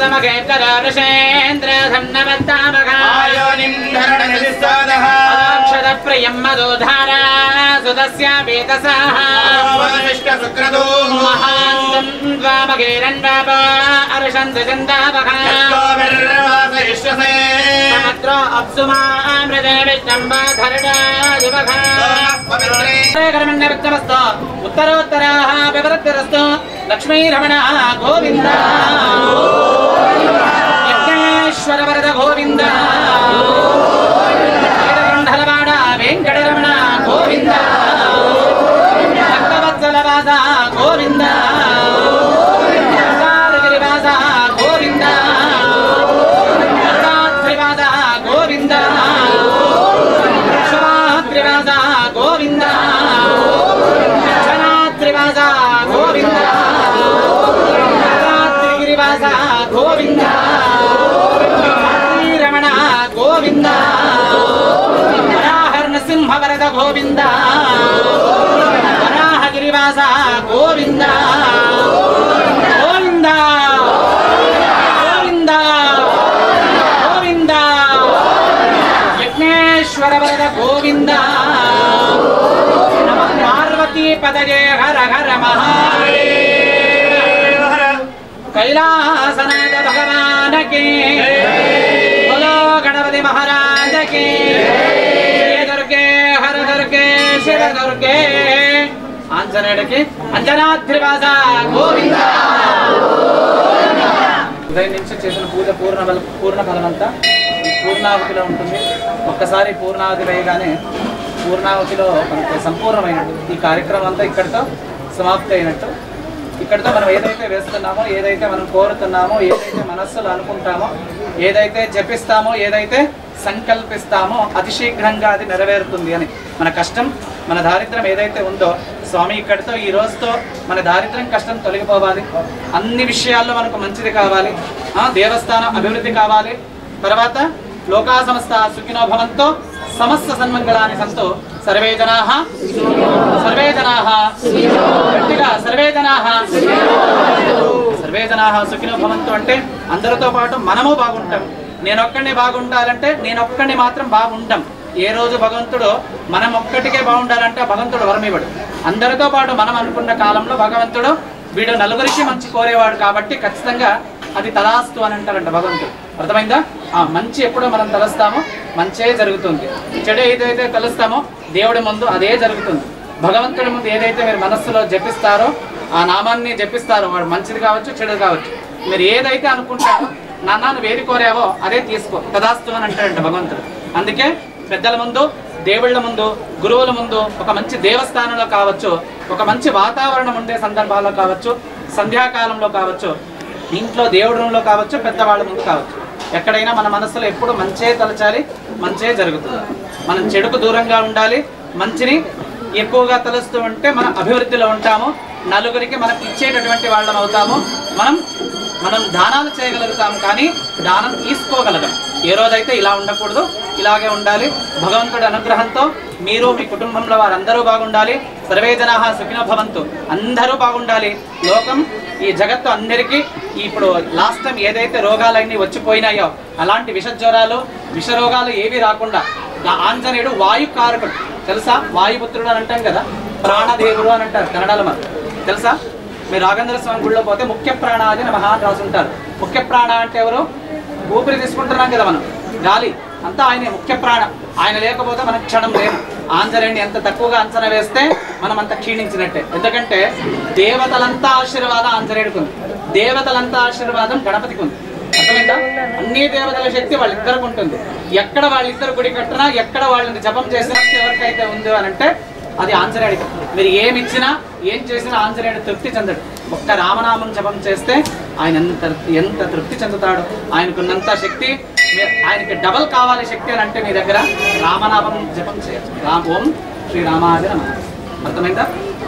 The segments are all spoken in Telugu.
समगेकरारुषेन्द्र धन्नवत्तामघायोनिं धरणनिस्वादः अक्षरप्रियं मधुधारा सुदस्य वेदसाः विष्णुसुक्रदो महान्तं द्वामगेरन्वापा अर्षन्त चन्दावघा समत्र अप्सुमामृते विष्णम्बा धरणा युवघा कर्मण्यवृत्तमस्तु उत्तरोत्तराः विवृत्तिरस्तु लक्ष्मीरमण गोविन्द यज्ञेश्वर वरद गोविन्द वेदगण्डलवाड वेङ्कटरमण गोविन्द भक्तवत्सलवास गोविन्द गिरिवास गोविन्द दत्तात्रिवास गोविन्द क्षमात्रिवास गोविन्द क्षणात्रिवास गोविन्द गिरिवास गोविन्द रमण गोविन्द वराह नृसिंह वरद गोविन्द वराह गिरिवास गोविन्द गोविन्द गोविन्द गोविन्द यज्ञेश्वर वरद गोविन्द नमः पार्वती पदये हर हर महादेव कैलासनाथ भगवान के बोलो गणपति महाराज के दुर्गे हर दुर्गे शिव दुर्गे ఆంజనేయుడికి అంజనాద్రివాస గోవింద. ఉదయం నుంచి చేసిన పూజ పూర్ణ ఫలమంతా పూర్ణావతిలో ఉంటుంది. ఒక్కసారి పూర్ణావతి వేయగానే పూర్ణావతిలో మనకు సంపూర్ణమైనట్టు. ఈ కార్యక్రమం అంతా ఇక్కడితో సమాప్తి అయినట్టు. ఇక్కడితో మనం ఏదైతే వేస్తున్నామో, ఏదైతే మనం కోరుతున్నామో, ఏదైతే మనస్సులో అనుకుంటామో, ఏదైతే జపిస్తామో, ఏదైతే సంకల్పిస్తామో అతి శీఘ్రంగా అది నెరవేరుతుంది అని. మన కష్టం, మన దారిద్ర్యం ఏదైతే ఉందో స్వామి ఇక్కడితో ఈ రోజుతో మన దారిద్ర్యం కష్టం తొలగిపోవాలి. అన్ని విషయాల్లో మనకు మంచిది కావాలి. దేవస్థానం అభివృద్ధి కావాలి. తర్వాత లోకా సమస్త సుఖినో భవంతో సమస్త సన్మంగళాని సంతో సర్వే జనాః గట్టిగా సర్వే జనాః సుఖినో భవంతు అంటే అందరితో పాటు మనము బాగుంటాం. నేనొక్కడిని బాగుండాలంటే నేనొక్కడిని మాత్రం బాగుంటాం. ఏ రోజు భగవంతుడు మనం ఒక్కటికే బాగుండాలంటే భగవంతుడు వరమివ్వడు. అందరితో పాటు మనం అనుకున్న కాలంలో భగవంతుడు వీడు నలుగురికి మంచి కోరేవాడు కాబట్టి ఖచ్చితంగా అది తదాస్తు అని అంటారంట భగవంతుడు. అర్థమైందా? మంచి ఎప్పుడో మనం తలుస్తామో మంచే జరుగుతుంది. చెడు ఏదైతే తలుస్తామో దేవుడి ముందు అదే జరుగుతుంది. భగవంతుడి ముందు ఏదైతే మీరు మనస్సులో జపిస్తారో, ఆ నామాన్ని జపిస్తారో, వాడు మంచిది కావచ్చు చెడు కావచ్చు, మీరు ఏదైతే అనుకుంటారో నాన్న నువ్వు ఏది కోరావో అదే తీసుకో, తదాస్తు అని అంటాడంట భగవంతుడు. అందుకే పెద్దల ముందు, దేవుళ్ళ ముందు, గురువుల ముందు, ఒక మంచి దేవస్థానంలో కావచ్చు, ఒక మంచి వాతావరణం ఉండే సందర్భాల్లో కావచ్చు, సంధ్యాకాలంలో కావచ్చు, ఇంట్లో దేవుడి రూమ్లో కావచ్చు, పెద్దవాళ్ళ ముందు కావచ్చు, ఎక్కడైనా మన మనసులో ఎప్పుడు మంచే తలచాలి, మంచే జరుగుతుంది. మనం చెడుకు దూరంగా ఉండాలి, మంచిని ఎక్కువగా తలుస్తూ ఉంటే మనం అభివృద్ధిలో ఉంటాము. నలుగురికి మనం ఇచ్చేటటువంటి వాళ్ళం అవుతాము. మనం దానాలు చేయగలుగుతాము, కానీ దానం తీసుకోగలగం. ఏ రోజైతే ఇలా ఉండకూడదు, ఇలాగే ఉండాలి. భగవంతుడి అనుగ్రహంతో మీరు మీ కుటుంబంలో వారందరూ బాగుండాలి. సర్వే జనాః సుఖినో భవంతు, అందరూ బాగుండాలి. లోకం, ఈ జగత్తు అందరికీ ఇప్పుడు లాస్ట్ టైం ఏదైతే రోగాలన్నీ వచ్చిపోయినాయో అలాంటి విషజ్వరాలు, విషరోగాలు ఏవి రాకుండా ఆంజనేయుడు వాయుకారకుడు తెలుసా? వాయుపుత్రుడు అని అంటాం కదా, ప్రాణదేవుడు అని అంటారు కన్నడలో. మరి తెలుసా? మీరు రాఘవేంద్ర స్వామి గుడిలో పోతే ముఖ్య ప్రాణాది నమః అని రాసుంటారు. ముఖ్య ప్రాణ అంటే ఎవరు? ఊపిరి తీసుకుంటున్నాం కదా మనం, గాలి అంతా ఆయనే ముఖ్య ప్రాణం. ఆయన లేకపోతే మనకు క్షణం లేదు. ఆంజనేయుని ఎంత తక్కువగా అంచనా వేస్తే మనం అంత క్షీణించినట్టే. ఎందుకంటే దేవతలంతా ఆశీర్వాదం ఆంజనేయుడికి ఉంది, దేవతలంతా ఆశీర్వాదం గణపతికి ఉంది. అర్థమైందా? అన్ని దేవతల శక్తి వాళ్ళిద్దరికి ఉంటుంది. ఎక్కడ వాళ్ళిద్దరు గుడి కట్టినా, ఎక్కడ వాళ్ళని జపం చేసినా ఎవరికైతే ఉందో అని అంటే అది ఆంజనేయుడికి. మీరు ఏమి ఇచ్చినా ఏం చేసినా ఆంజనేయుడు తృప్తి చెందడు. ఒక్క రామనామం జపం చేస్తే ఆయన ఎంత తృప్తి చెందుతాడు. ఆయనకున్నంత శక్తి, ఆయనకి డబల్ కావాలి శక్తి అని అంటే మీ దగ్గర రామనామం జపం చేయొచ్చు. ఓం శ్రీరామాయ నమః. అర్థమైందా?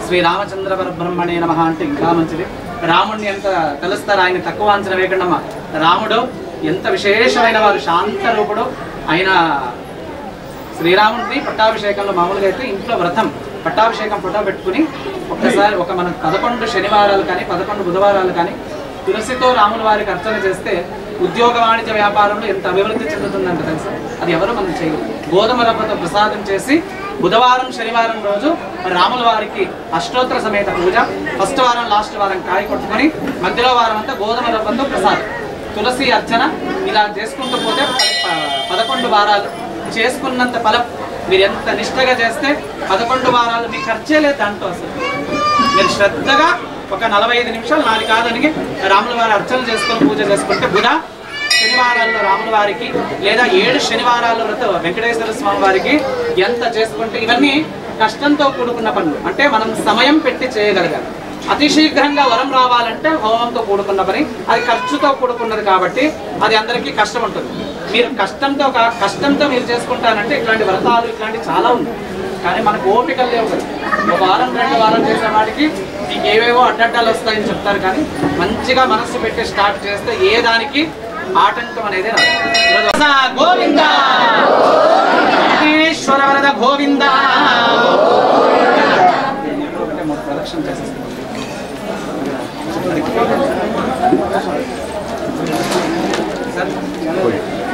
శ్రీరామచంద్ర పరబ్రహ్మణే నమః అంటే ఇంకా మంచిది. రాముడిని ఎంత తెలుస్తారు, ఆయన తక్కువ అంచనా వేయకుండా. రాముడు ఎంత విశేషమైన వారు, శాంత రూపుడు. ఆయన శ్రీరాముడిని పట్టాభిషేకంలో మామూలుగా అయితే ఇంట్లో వ్రతం పట్టాభిషేకం ఫోటో పెట్టుకుని ఒక్కసారి మనం 11 శనివారాలు కానీ 11 బుధవారాలు కానీ తులసితో రాముల వారికి అర్చన చేస్తే ఉద్యోగ వాణిజ్య వ్యాపారంలో ఎంత అభివృద్ధి చెందుతుందంటే తెలుసా? అది ఎవరు మనం చేయరు. గోధుమ రవ్వతో ప్రసాదం చేసి బుధవారం శనివారం రోజు రాముల వారికి అష్టోత్తర సమేత పూజ, ఫస్ట్ వారం లాస్ట్ వారం కాయ కొట్టుకొని మధ్యలో వారం అంతా గోధుమ రవ్వతో ప్రసాదం, తులసి అర్చన ఇలా చేసుకుంటూ పోతే 11 వారాలు చేసుకున్నంత ఫలం. మీరు ఎంత నిష్టగా చేస్తే 11 వారాలు మీకు ఖర్చే లేదు దాంట్లో. అసలు మీరు శ్రద్ధగా ఒక 45 నిమిషాలు 4 కాదనికి రాముల వారి అర్చన చేసుకొని పూజ చేసుకుంటే బుధ శనివారాల్లో రాముల వారికి లేదా 7 శనివారాల వెంకటేశ్వర స్వామి వారికి ఎంత చేసుకుంటే, ఇవన్నీ కష్టంతో కూడుకున్న పనులు. అంటే మనం సమయం పెట్టి చేయగలగాలి. అతి శీఘ్రంగా వరం రావాలంటే హోమంతో కూడుకున్న పని, అది ఖర్చుతో కూడుకున్నది కాబట్టి అది అందరికీ కష్టం ఉంటుంది. మీరు కష్టంతో మీరు చేసుకుంటారంటే ఇట్లాంటి వ్రతాలు ఇట్లాంటి చాలా ఉన్నాయి. కానీ మనకు ఓపికలు లేవు కదా. ఒక వారం 2 వారం చేసే వాటికి మీకు ఏవేవో అడ్డడ్డాలు వస్తాయని చెప్తారు. కానీ మంచిగా మనస్సు పెట్టి స్టార్ట్ చేస్తే ఏ దానికి ఆటంకం అనేది రాదు. గోవింద వెంకటేశ్వర వరద గోవింద. ప్రదక్షిణ చేసేస్తాం.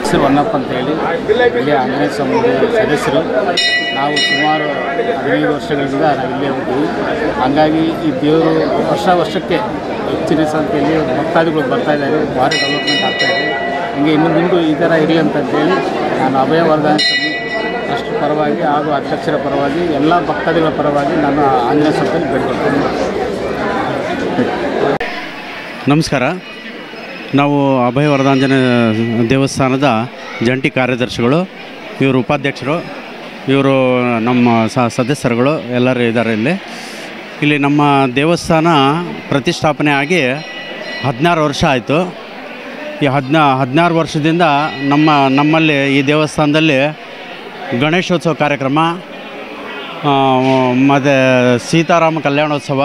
ಹೆಸರು ಹೊನ್ನಪ್ಪ ಅಂತೇಳಿ ಇಲ್ಲಿ ಆಂಜನೇಯ ಸ್ವಾಮಿ ಸದಸ್ಯರು. ನಾವು ಸುಮಾರು 15 ವರ್ಷಗಳಿಂದ ನಾವು ಇಲ್ಲೇ ಹೋಗ್ತೀವಿ. ಹಾಗಾಗಿ ಈ ದೇವರು ವರ್ಷಕ್ಕೆ ಹೆಚ್ಚಿನ ಸಂಖ್ಯೆಯಲ್ಲಿ ಭಕ್ತಾದಿಗಳು ಬರ್ತಾಯಿದ್ದಾರೆ. ಭಾರಿ ಡೆವಲಪ್ಮೆಂಟ್ ಆಗ್ತಾಯಿದೆ. ಹೀಗೆ ಇನ್ನು ಮುಂದೆ ಈ ಥರ ಇರಲಿ ಅಂತಂತೇಳಿ ನಾನು ಅಭಯ ವರದಾನ ಸ್ವಾಮಿ ಟ್ರಸ್ಟ್ ಪರವಾಗಿ ಹಾಗೂ ಅಧ್ಯಕ್ಷರ ಪರವಾಗಿ ಎಲ್ಲ ಭಕ್ತಾದಿಗಳ ಪರವಾಗಿ ನಾನು ಆಂಜನೇಯ ಸ್ವಾಮಿಯಲ್ಲಿ ಬೇಡ್ಕೊಳ್ತೀನಿ. ನಮಸ್ಕಾರ. ನಾವು ಅಭಯ ವರದಾಂಜನೇಯ ದೇವಸ್ಥಾನದ ಜಂಟಿ ಕಾರ್ಯದರ್ಶಿಗಳು, ಇವರು ಉಪಾಧ್ಯಕ್ಷರು, ಇವರು ನಮ್ಮ ಸದಸ್ಯರುಗಳು ಎಲ್ಲರೂ ಇದ್ದಾರೆ. ಇಲ್ಲಿ ನಮ್ಮ ದೇವಸ್ಥಾನ ಪ್ರತಿಷ್ಠಾಪನೆ ಆಗಿ 16 ವರ್ಷ ಆಯಿತು. ಈ 16 ವರ್ಷದಿಂದ ನಮ್ಮಲ್ಲಿ ಈ ದೇವಸ್ಥಾನದಲ್ಲಿ ಗಣೇಶೋತ್ಸವ ಕಾರ್ಯಕ್ರಮ, ಮತ್ತು ಸೀತಾರಾಮ ಕಲ್ಯಾಣೋತ್ಸವ,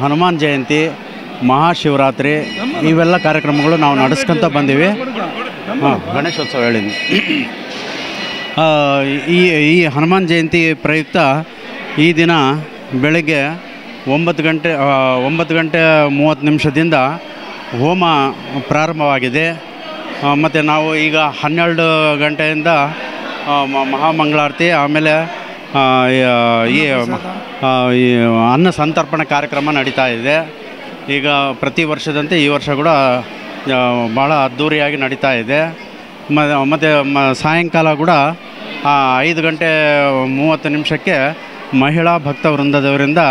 ಹನುಮಾನ್ ಜಯಂತಿ, ಮಹಾಶಿವರಾತ್ರಿ ಇವೆಲ್ಲ ಕಾರ್ಯಕ್ರಮಗಳು ನಾವು ನಡೆಸ್ಕೊಂತ ಬಂದೀವಿ. ಗಣೇಶೋತ್ಸವ ಹೇಳಿದ್ವಿ. ಈ ಹನುಮಾನ್ ಜಯಂತಿ ಪ್ರಯುಕ್ತ ಈ ದಿನ ಬೆಳಗ್ಗೆ 9 ಗಂಟೆ 30 ನಿಮಿಷದಿಂದ ಹೋಮ ಪ್ರಾರಂಭವಾಗಿದೆ. ಮತ್ತು ನಾವು ಈಗ 12 ಗಂಟೆಯಿಂದ ಮಹಾಮಂಗಳಾರತಿ, ಆಮೇಲೆ ಈ ಅನ್ನ ಸಂತರ್ಪಣೆ ಕಾರ್ಯಕ್ರಮ ನಡೀತಾ ಇದೆ. ಈಗ ಪ್ರತಿ ವರ್ಷದಂತೆ ಈ ವರ್ಷ ಕೂಡ ಭಾಳ ಅದ್ಧೂರಿಯಾಗಿ ನಡೀತಾ ಇದೆ. ಮತ್ತು ಸಾಯಂಕಾಲ ಕೂಡ 5 ಗಂಟೆ 30 ನಿಮಿಷಕ್ಕೆ ಮಹಿಳಾ ಭಕ್ತ ವೃಂದದವರಿಂದ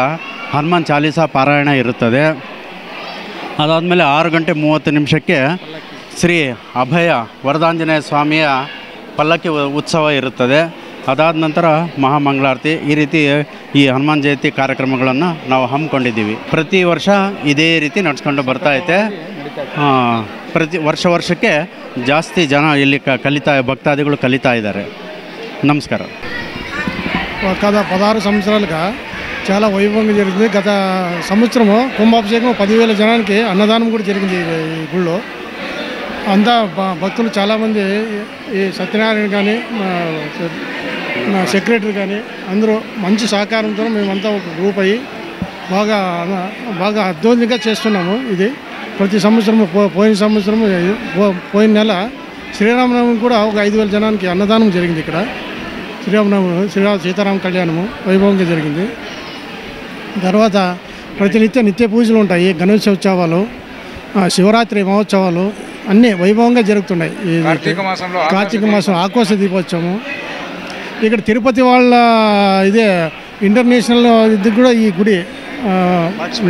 ಹನುಮಾನ್ ಚಾಲೀಸಾ ಪಾರಾಯಣ ಇರುತ್ತದೆ. ಅದಾದಮೇಲೆ 6 ಗಂಟೆ 30 ನಿಮಿಷಕ್ಕೆ ಶ್ರೀ ಅಭಯ ವರದಾಂಜನೇಯ ಸ್ವಾಮಿಯ ಪಲ್ಲಕ್ಕಿ ಉತ್ಸವ ಇರುತ್ತದೆ. ಅದಾದ ನಂತರ ಮಹಾಮಂಗಳಾರತಿ. ಈ ರೀತಿ ಈ ಹನುಮಾನ್ ಜಯಂತಿ ಕಾರ್ಯಕ್ರಮಗಳನ್ನು ನಾವು ಹಮ್ಮಿಕೊಂಡಿದ್ದೀವಿ. ಪ್ರತಿ ವರ್ಷ ಇದೇ ರೀತಿ ನಡ್ಸ್ಕೊಂಡು ಬರ್ತಾಯಿದೆ. ಪ್ರತಿ ವರ್ಷಕ್ಕೆ ಜಾಸ್ತಿ ಜನ ಇಲ್ಲಿ భక్తాదిಗಳು కలితా ఇದ್ದಾರೆ. నమస్కారం. గత 16 సంవత్సరాలుగా చాలా వైభవంగా జరిగింది. గత సంవత్సరము కుంభాభిషేకం 10,000 జనానికి అన్నదానం కూడా జరిగింది ఈ గుళ్ళో. అంతా భక్తులు చాలామంది, ఈ సత్యనారాయణ కానీ నా సెక్రటరీ కానీ అందరూ మంచి సహకారంతో మేమంతా ఒక గ్రూప్ అయ్యి బాగా అద్భుతంగా చేస్తున్నాము. ఇది ప్రతి సంవత్సరము, పోయిన నెల శ్రీరామనవమి కూడా ఒక 5,000 జనానికి అన్నదానం జరిగింది ఇక్కడ. శ్రీరామనవమి, సీతారామ కళ్యాణము వైభవంగా జరిగింది. తర్వాత నిత్య పూజలు ఉంటాయి. గణేశోత్సవాలు, శివరాత్రి మహోత్సవాలు అన్నీ వైభవంగా జరుగుతున్నాయి. కార్తీక మాసం ఆకోశ దీపోత్సవము. ఇక్కడ తిరుపతి వాళ్ళ ఇదే ఇంటర్నేషనల్ ఇది కూడా ఈ గుడి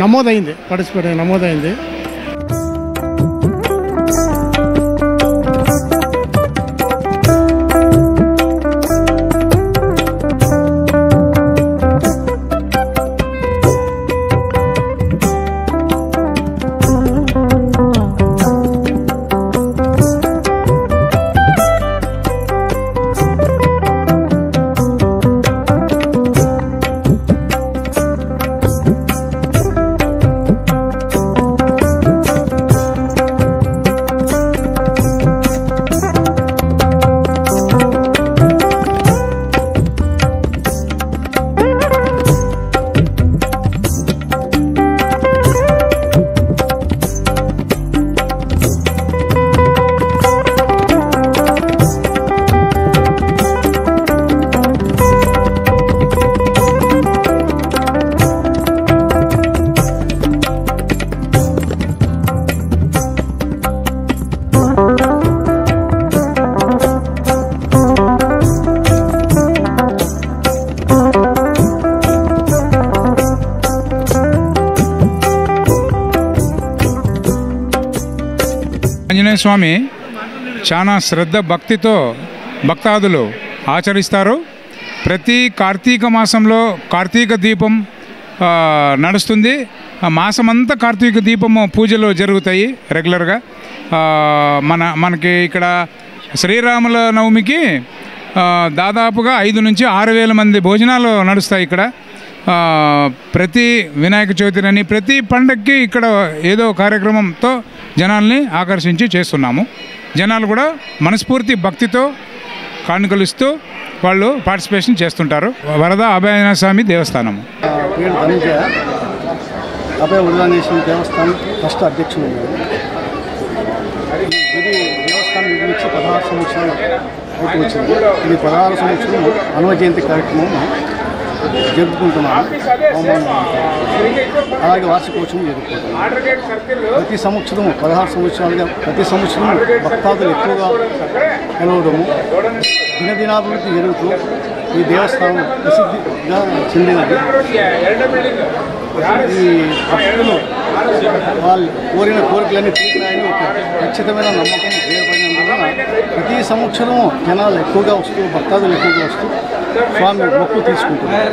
నమోదైంది. ఆంజనేయ స్వామి చాలా శ్రద్ధ భక్తితో భక్తాదులు ఆచరిస్తారు. ప్రతి కార్తీక మాసంలో కార్తీక దీపం నడుస్తుంది. ఆ మాసమంతా కార్తీక దీపము పూజలు జరుగుతాయి రెగ్యులర్గా. మనకి ఇక్కడ శ్రీరాముల నవమికి దాదాపుగా 5 నుంచి 6,000 మంది భోజనాలు నడుస్తాయి ఇక్కడ. ప్రతి వినాయక చవితిని ప్రతి పండగకి ఇక్కడ ఏదో కార్యక్రమంతో జనాల్ని ఆకర్షించి చేస్తున్నాము. జనాలు కూడా మనస్ఫూర్తి భక్తితో కానుకలు ఇస్తూ వాళ్ళు పార్టిసిపేషన్ చేస్తుంటారు. వరద అభయాంజనేయ స్వామి దేవస్థానము. పేరు ధనుజయ, అభయ వరదాంజనేయ దేవస్థానం ఫస్ట్ అధ్యక్షుడు. ఇది దేవస్థానం నిర్మించి 16 సంవత్సరాలు అవుతూ వచ్చింది. ఇది 16 సంవత్సరం హనుమ జయంతి కార్యక్రమం జరుపుకుంటున్నాము. అలాగే వార్షికోత్సవం జరుపుకుంటున్నాము. ప్రతి సంవత్సరం 16 సంవత్సరాలుగా ప్రతి సంవత్సరం భక్తాదులు ఎక్కువగా కలవడము, దినదినాభివృద్ధి జరుగుతూ ఈ దేవస్థానం ప్రసిద్ధిగా చెందినది. ఈ భక్తులు వాళ్ళు కోరిన కోరికలన్నీ తీర్చినాయని ఒక ఖచ్చితమైన నమ్మకం ఏర్పడినందువలన ప్రతి సంవత్సరం జనాలు ఎక్కువగా వస్తూ భక్తాదులు ఎక్కువగా వస్తూ స్వామి మొక్కు తీసుకుంటున్నారు.